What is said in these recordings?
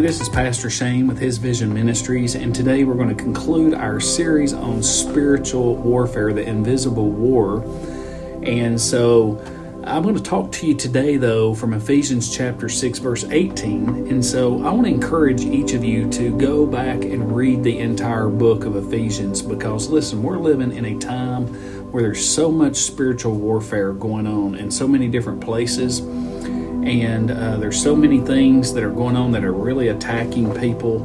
this is Pastor Shane with His Vision Ministries, and today we're going to conclude our series on spiritual warfare, the invisible war. And so I'm going to talk to you today, though, from Ephesians chapter 6, verse 18. And so I want to encourage each of you to go back and read the entire book of Ephesians, because, listen, we're living in a time where there's so much spiritual warfare going on in so many different places. And there's so many things that are going on that are really attacking people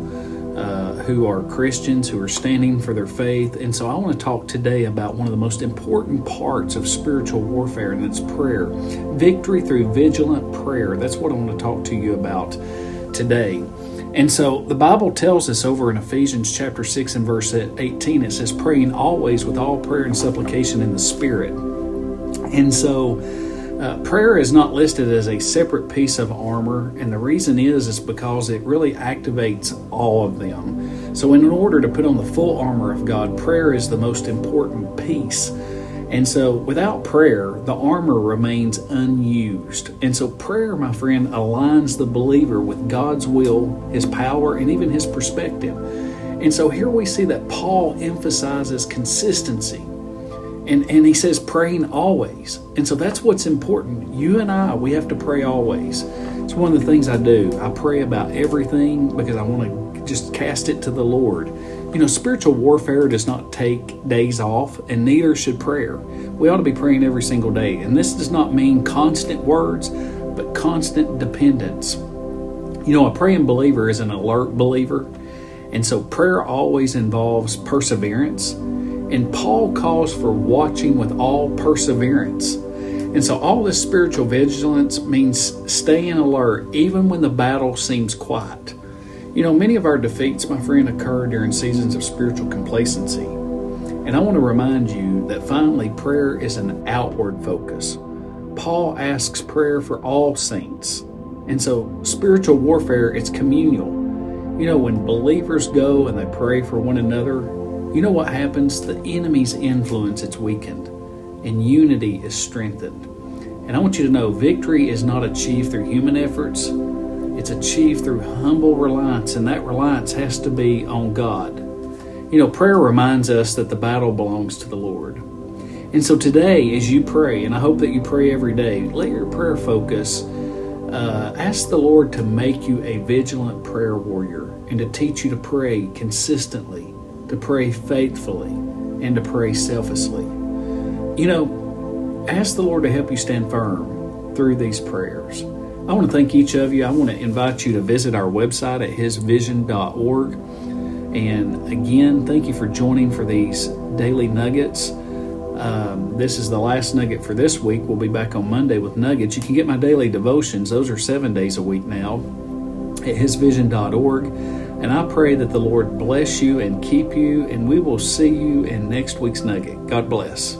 who are Christians, who are standing for their faith. And so I want to talk today about one of the most important parts of spiritual warfare, and it's prayer. Victory through vigilant prayer. That's what I want to talk to you about today. And so the Bible tells us over in Ephesians chapter 6 and verse 18, it says, praying always with all prayer and supplication in the Spirit. And so prayer is not listed as a separate piece of armor, and the reason is because it really activates all of them. So in order to put on the full armor of God, prayer is the most important piece. And so without prayer, the armor remains unused. And so prayer, my friend, aligns the believer with God's will, His power, and even His perspective. And so here we see that Paul emphasizes consistency. And he says praying always. And so that's what's important. You and I, we have to pray always. It's one of the things I do. I pray about everything because I want to just cast it to the Lord. You know, spiritual warfare does not take days off, and neither should prayer. We ought to be praying every single day. And this does not mean constant words, but constant dependence. You know, a praying believer is an alert believer. And so prayer always involves perseverance. And Paul calls for watching with all perseverance. And so all this spiritual vigilance means staying alert even when the battle seems quiet. You know, many of our defeats, my friend, occur during seasons of spiritual complacency. And I want to remind you that finally prayer is an outward focus. Paul asks prayer for all saints. And so spiritual warfare, it's communal. You know, when believers go and they pray for one another, you know what happens? The enemy's influence is weakened and unity is strengthened. And I want you to know victory is not achieved through human efforts. It's achieved through humble reliance, and that reliance has to be on God. You know, prayer reminds us that the battle belongs to the Lord. And so today, as you pray, and I hope that you pray every day, let your prayer focus. Ask the Lord to make you a vigilant prayer warrior and to teach you to pray consistently, to pray faithfully, and to pray selflessly. You know, ask the Lord to help you stand firm through these prayers. I want to thank each of you. I want to invite you to visit our website at hisvision.org. And again, thank you for joining for these daily nuggets. This is the last nugget for this week. We'll be back on Monday with nuggets. You can get my daily devotions. Those are 7 days a week now at hisvision.org. And I pray that the Lord bless you and keep you, and we will see you in next week's nugget. God bless.